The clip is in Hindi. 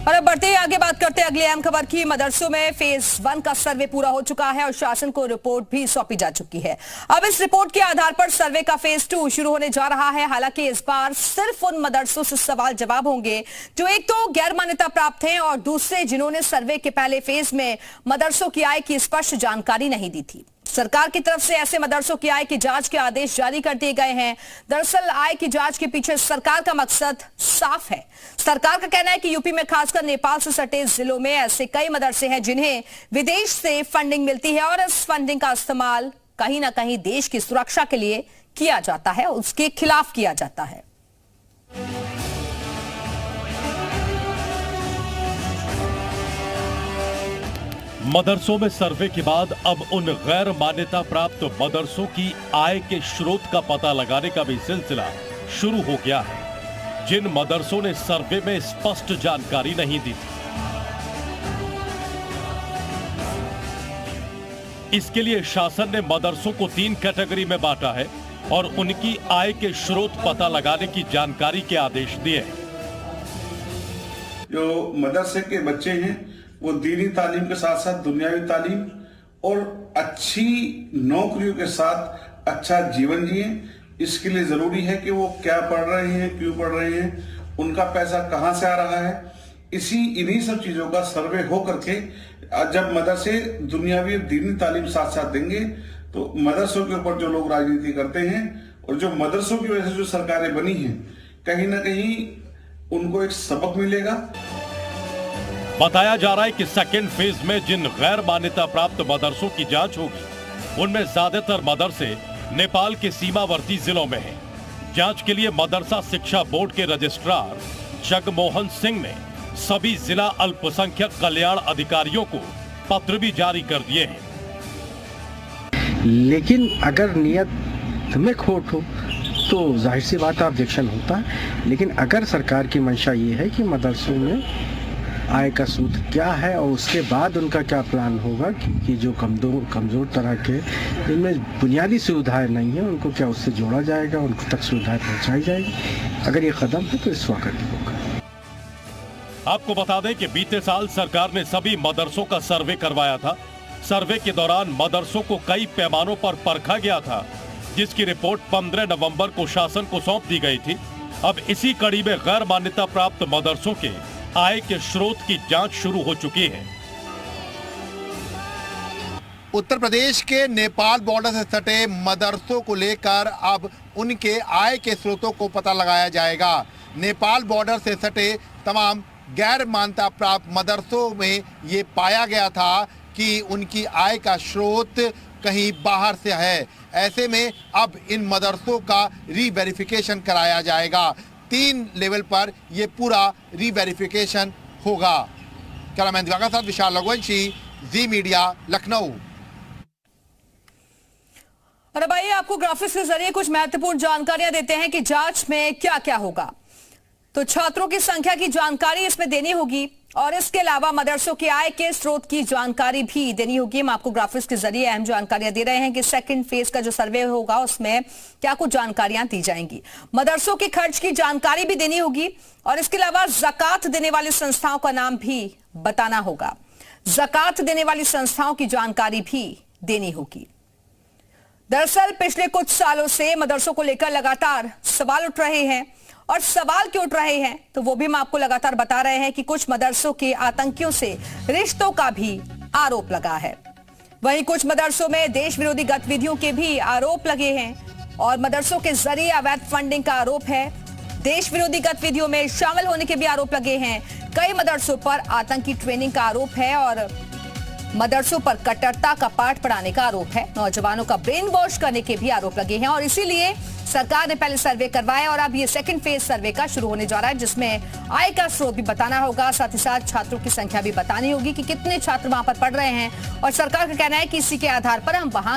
और अब बढ़ते ही आगे बात करते हैं अगली अहम खबर की। मदरसों में फेज 1 का सर्वे पूरा हो चुका है और शासन को रिपोर्ट भी सौंपी जा चुकी है। अब इस रिपोर्ट के आधार पर सर्वे का फेज 2 शुरू होने जा रहा है। हालांकि इस बार सिर्फ उन मदरसों से सवाल जवाब होंगे जो एक तो गैर मान्यता प्राप्त हैं और दूसरे जिन्होंने सर्वे के पहले फेज में मदरसों की आय की स्पष्ट जानकारी नहीं दी थी। सरकार की तरफ से ऐसे मदरसों की आय की जांच के आदेश जारी कर दिए गए हैं। दरअसल आय की जांच के पीछे सरकार का मकसद साफ है। सरकार का कहना है कि यूपी में खासकर नेपाल से सटे जिलों में ऐसे कई मदरसे हैं जिन्हें विदेश से फंडिंग मिलती है और इस फंडिंग का इस्तेमाल कहीं ना कहीं देश की सुरक्षा के लिए किया जाता है, उसके खिलाफ किया जाता है। मदरसों में सर्वे के बाद अब उन गैर मान्यता प्राप्त मदरसों की आय के स्रोत का पता लगाने का भी सिलसिला शुरू हो गया है, जिन मदरसों ने सर्वे में स्पष्ट जानकारी नहीं दी थी। इसके लिए शासन ने मदरसों को 3 कैटेगरी में बांटा है और उनकी आय के स्रोत पता लगाने की जानकारी के आदेश दिए हैं। जो मदरसे के बच्चे हैं वो दीनी तालीम के साथ साथ दुनियावी तालीम और अच्छी नौकरियों के साथ अच्छा जीवन जिए। इसके लिए जरूरी है कि वो क्या पढ़ रहे हैं, क्यों पढ़ रहे हैं, उनका पैसा कहां से आ रहा है। इन्हीं सब चीजों का सर्वे हो करके जब मदरसे दुनियावी और दीनी तालीम साथ साथ देंगे तो मदरसों के ऊपर जो लोग राजनीति करते हैं और जो मदरसों की वजह से जो सरकारें बनी हैं, कहीं ना कहीं उनको एक सबक मिलेगा। बताया जा रहा है कि सेकेंड फेज में जिन गैर मान्यता प्राप्त मदरसों की जांच होगी उनमें ज्यादातर मदरसे नेपाल के सीमावर्ती जिलों में हैं। जांच के लिए मदरसा शिक्षा बोर्ड के रजिस्ट्रार जगमोहन सिंह ने सभी जिला अल्पसंख्यक कल्याण अधिकारियों को पत्र भी जारी कर दिए हैं। लेकिन अगर नियत में खोट हो तो जाहिर सी बात ऑब्जेक्शन होता है। लेकिन अगर सरकार की मंशा ये है कि मदरसों में आय का सूत्र क्या है और उसके बाद उनका क्या प्लान होगा कि जो कमज़ोर तरह के जिनमें बुनियादी सुविधाएं नहीं है उनको क्या उससे जोड़ा जाएगा, उनको तक सुविधाएं पहुंचाई जाएगी। अगर ये कदम है तो इस वक्त होगा। आपको बता दें कि बीते साल सरकार ने सभी मदरसों का सर्वे करवाया था। सर्वे के दौरान मदरसों को कई पैमानों पर परखा गया था, जिसकी रिपोर्ट 15 नवंबर को शासन को सौंप दी गई थी। अब इसी कड़ी में गैर मान्यता प्राप्त मदरसों के आय के स्रोत की जांच शुरू हो चुकी है। उत्तर प्रदेश के नेपाल बॉर्डर से सटे मदरसों को लेकर अब उनके आय के स्रोतों को पता लगाया जाएगा। नेपाल बॉर्डर से सटे तमाम गैर मान्यता प्राप्त मदरसों में ये पाया गया था कि उनकी आय का स्रोत कहीं बाहर से है। ऐसे में अब इन मदरसों का रीवेरिफिकेशन कराया जाएगा। 3 लेवल पर यह पूरा रीवेरिफिकेशन होगा। कैमरामैन दिवाकर साथ विशाल रघुवंशी, जी मीडिया, लखनऊ। और अब आइए आपको ग्राफिक्स के जरिए कुछ महत्वपूर्ण जानकारियां देते हैं कि जांच में क्या क्या होगा। तो छात्रों की संख्या की जानकारी इसमें देनी होगी और इसके अलावा मदरसों की आय के स्रोत की जानकारी भी देनी होगी। हम आपको ग्राफिक्स के जरिए अहम जानकारियां दे रहे हैं कि सेकंड फेज का जो सर्वे होगा उसमें क्या कुछ जानकारियां दी जाएंगी। मदरसों के खर्च की जानकारी भी देनी होगी और इसके अलावा ज़कात देने वाली संस्थाओं का नाम भी बताना होगा। ज़कात देने वाली संस्थाओं की जानकारी भी देनी होगी। दरअसल पिछले कुछ सालों से मदरसों को लेकर लगातार सवाल उठ रहे हैं और सवाल क्यों उठ रहे हैं तो वो भी हम आपको लगातार बता रहे हैं कि कुछ मदरसों के आतंकियों से रिश्तों का भी आरोप लगा है। वहीं कुछ मदरसों में देश विरोधी गतिविधियों के भी आरोप लगे हैं और मदरसों के जरिए अवैध फंडिंग का आरोप है। देश विरोधी गतिविधियों में शामिल होने के भी आरोप लगे हैं। कई मदरसों पर आतंकी ट्रेनिंग का आरोप है और मदरसों पर कट्टरता का पाठ पढ़ाने का आरोप है। नौजवानों का ब्रेन वॉश करने के भी आरोप लगे हैं और इसीलिए सरकार ने पहले सर्वे करवाया और अब ये सेकंड फेज सर्वे का शुरू होने जा रहा है, जिसमें आय का स्रोत भी बताना होगा। साथ ही साथ छात्रों की संख्या भी बतानी होगी कि कितने छात्र वहां पर पढ़ रहे हैं और सरकार का कहना है कि इसी के आधार पर हम वहां